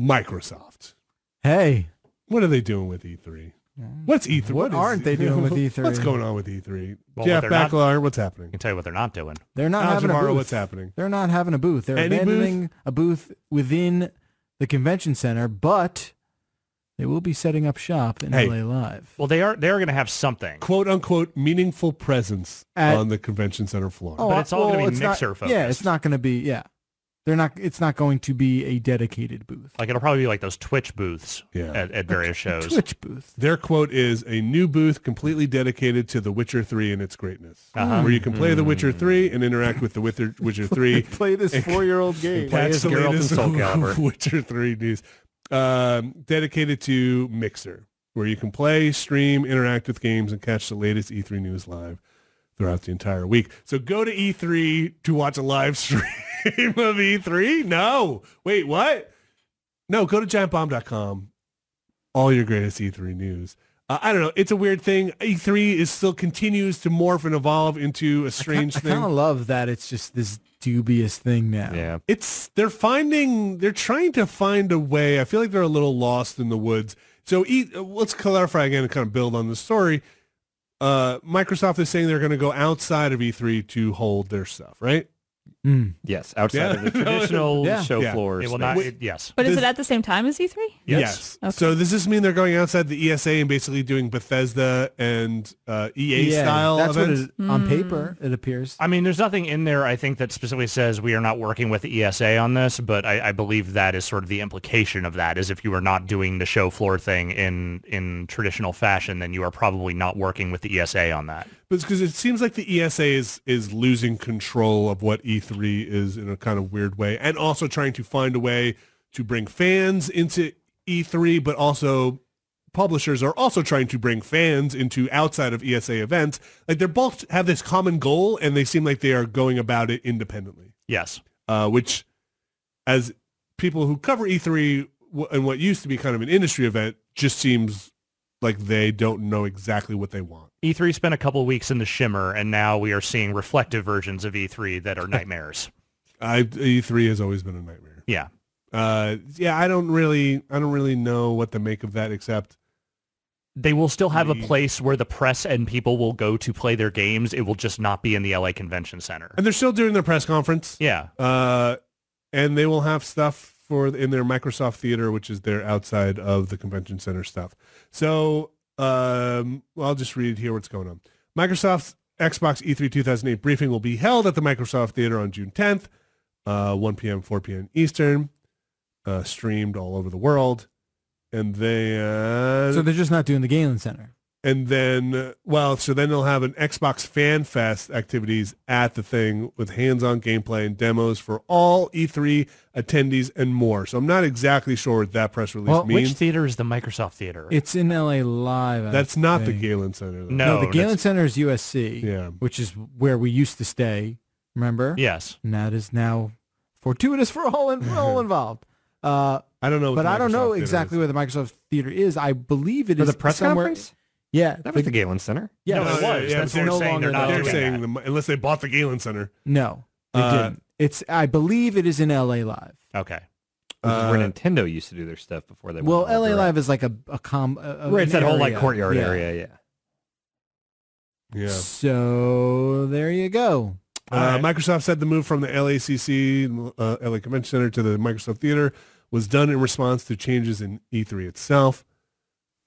Microsoft. Hey. What are they doing with E3? What's E3? What aren't they doing with E3? What's going on with E3? Well, Jeff Baclar, what's happening? I can tell you what they're not doing. They're not having a booth. What's happening? They're not having a booth. They're abandoning a booth within the convention center, but they will be setting up shop in LA Live. Well, they are going to have something. "Quote unquote" meaningful presence on the convention center floor. But it's all going to be mixer focused. Yeah, it's not going to be. Yeah, they're not. It's not going to be a dedicated booth. Like it'll probably be like those Twitch booths at various shows. Twitch booth. Their quote is a new booth completely dedicated to The Witcher 3 and its greatness, where you can play The Witcher 3 and interact with The Witcher 3. Play this 4-year-old game. Catch the Geralt and Soul Calibur. Witcher 3 news. Dedicated to Mixer, where you can play, stream, interact with games, and catch the latest E3 news live throughout the entire week. So go to E3 to watch a live stream of E3? No. Wait, what? No, go to giantbomb.com. All your greatest E3 news. I don't know. It's a weird thing. E3 still continues to morph and evolve into a strange thing. I kind of love that it's just this dubious thing now. Yeah. They're trying to find a way. I feel like they're a little lost in the woods. So let's clarify again and kind of build on the story. Microsoft is saying they're going to go outside of E3 to hold their stuff, right? Yes, outside of the traditional show floors. It will not. Yes. But is it at the same time as E3? Yes. Okay. So does this mean they're going outside the ESA and basically doing Bethesda and EA style that's events? What on paper it appears. I mean, there's nothing in there, I think, that specifically says we are not working with the ESA on this, but I believe that is sort of the implication of that, is if you are not doing the show floor thing in traditional fashion, then you are probably not working with the ESA on that. But it's because it seems like the ESA is losing control of what E3 is in a kind of weird way, and also trying to find a way to bring fans into E3, but also publishers are also trying to bring fans into outside of ESA events. Like they both have this common goal, and they seem like they are going about it independently. Yes. Which, as people who cover E3 and what used to be kind of an industry event, just seems like they don't know exactly what they want. E3 spent a couple of weeks in the shimmer, and now we are seeing reflective versions of E3 that are nightmares. E3 has always been a nightmare. Yeah. I don't really know what to make of that, except they will still have a place where the press and people will go to play their games. It will just not be in the LA Convention Center. And they're still doing their press conference. Yeah. And they will have stuff in their Microsoft Theater, which is their outside of the convention center stuff. So I'll just read here what's going on. Microsoft's Xbox E3 2008 briefing will be held at the Microsoft Theater on June 10th, 1 p.m., 4 p.m. Eastern, streamed all over the world. And then... So they're just not doing the Galen Center. And then, so then they'll have an Xbox Fan Fest activities at the thing with hands-on gameplay and demos for all E3 attendees and more. So I'm not exactly sure what that press release means. Which theater is the Microsoft Theater? It's in LA Live. That's not the Galen Center, though. No, the Galen Center is USC, which is where we used to stay, remember? Yes. And that is now fortuitous for all involved. I don't know. But I don't know exactly where the Microsoft Theater is. I believe it is the press somewhere. Conference? Yeah, that was the Galen Center. Yeah, no, it was. That's no saying longer. They're saying unless they bought the Galen Center. No, they didn't. I believe it is in LA Live. Okay. Which is where Nintendo used to do their stuff before they. Well, LA Live is like a right, it's that whole like courtyard area. Yeah. So there you go. Microsoft said the move from the LACC, LA Convention Center, to the Microsoft Theater was done in response to changes in E3 itself,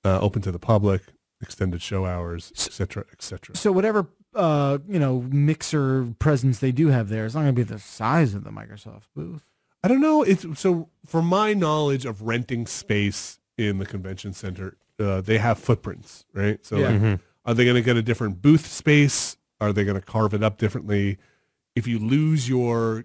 open to the public, extended show hours, etc., etc. So whatever mixer presence they do have there, it's not going to be the size of the Microsoft booth. I don't know. So from my knowledge of renting space in the convention center, they have footprints, right? So are they going to get a different booth space? Are they going to carve it up differently? If you lose your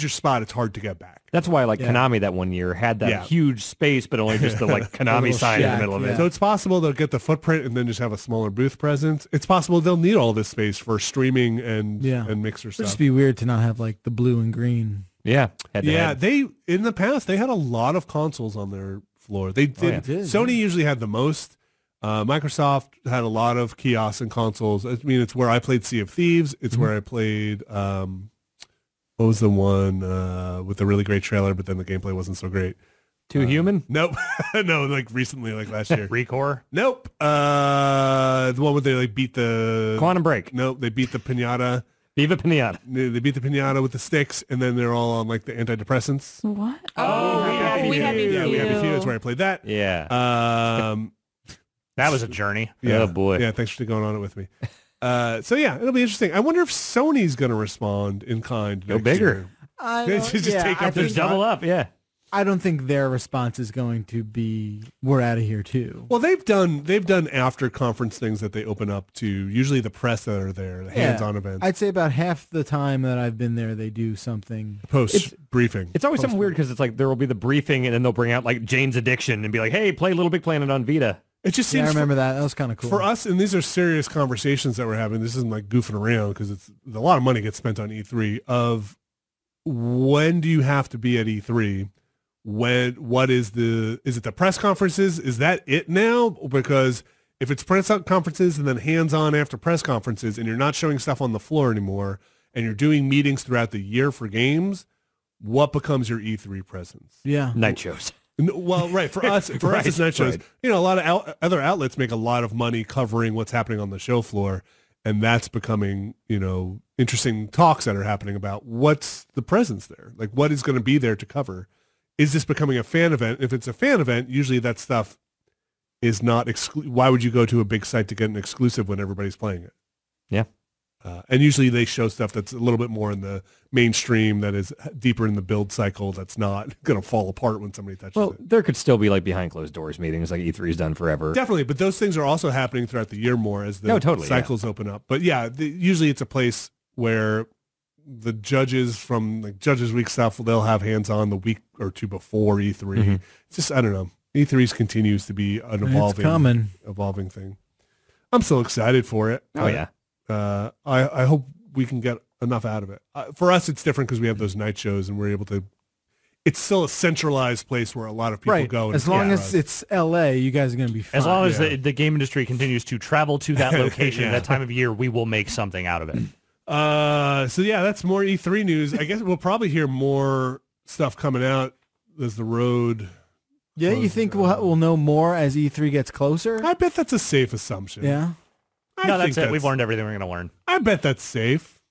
spot, it's hard to get back. That's why Konami that one year had that huge space, but only just the Konami sign in the middle of it. So it's possible they'll get the footprint and then just have a smaller booth presence. It's possible they'll need all this space for streaming and mixer stuff. It'd just be weird to not have the blue and green. Yeah. They in the past they had a lot of consoles on their floor. They did. Sony usually had the most. Microsoft had a lot of kiosks and consoles. I mean, it's where I played Sea of Thieves. It's where I played. What was the one with the really great trailer, but then the gameplay wasn't so great? Too Human? Nope. No, like recently, like last year. Recore? Nope. The one where they like beat the Quantum Break. Nope, they beat the pinata. Viva Pinata. They beat the pinata with the sticks, and then they're all on like the antidepressants. What? We Happy Few. That's where I played that. Yeah. That was a journey. Yeah. Oh, boy. Yeah, thanks for going on it with me. So yeah, it'll be interesting. I wonder if Sony's going to respond in kind. Go bigger. Just double up, yeah. I don't think their response is going to be, we're out of here too. Well, they've done after conference things that they open up to usually the press that are there, the hands-on events. I'd say about half the time that I've been there, they do something. Briefing. It's always something weird because it's like there will be the briefing and then they'll bring out like Jane's Addiction and be like, hey, play Little Big Planet on Vita. It just seems. I remember that. That was kind of cool. For us, and these are serious conversations that we're having. This isn't like goofing around because it's a lot of money gets spent on E3 of when do you have to be at E3? Is it the press conferences? Is that it now? Because if it's press conferences and then hands-on after press conferences and you're not showing stuff on the floor anymore and you're doing meetings throughout the year for games, what becomes your E3 presence? Yeah. Night shows. Well, right. For us, it's night shows. Right. You know, a lot of other outlets make a lot of money covering what's happening on the show floor. And that's becoming, interesting talks that are happening about what's the presence there? Like what is going to be there to cover? Is this becoming a fan event? If it's a fan event, usually that stuff is not why would you go to a big site to get an exclusive when everybody's playing it? Yeah. And usually they show stuff that's a little bit more in the mainstream, that is deeper in the build cycle, that's not going to fall apart when somebody touches it. Well, there could still be like behind closed doors meetings like E3's done forever. Definitely, but those things are also happening throughout the year more as the cycles open up. But yeah, usually it's a place where the judges from like Judges Week stuff, they'll have hands-on the week or two before E3. Mm-hmm. It's just, I don't know. E3 continues to be an evolving thing. I'm so excited for it. Oh, yeah. I hope we can get enough out of it. For us, it's different because we have those night shows and we're able to. It's still a centralized place where a lot of people go. And as long as it's LA, you guys are going to be fine. As long as the game industry continues to travel to that location at that time of year, we will make something out of it. So yeah, that's more E3 news. I guess we'll probably hear more stuff coming out as the road. Yeah, you think we'll know more as E3 gets closer? I bet that's a safe assumption. Yeah. No, that's it. We've learned everything we're going to learn. I bet that's safe.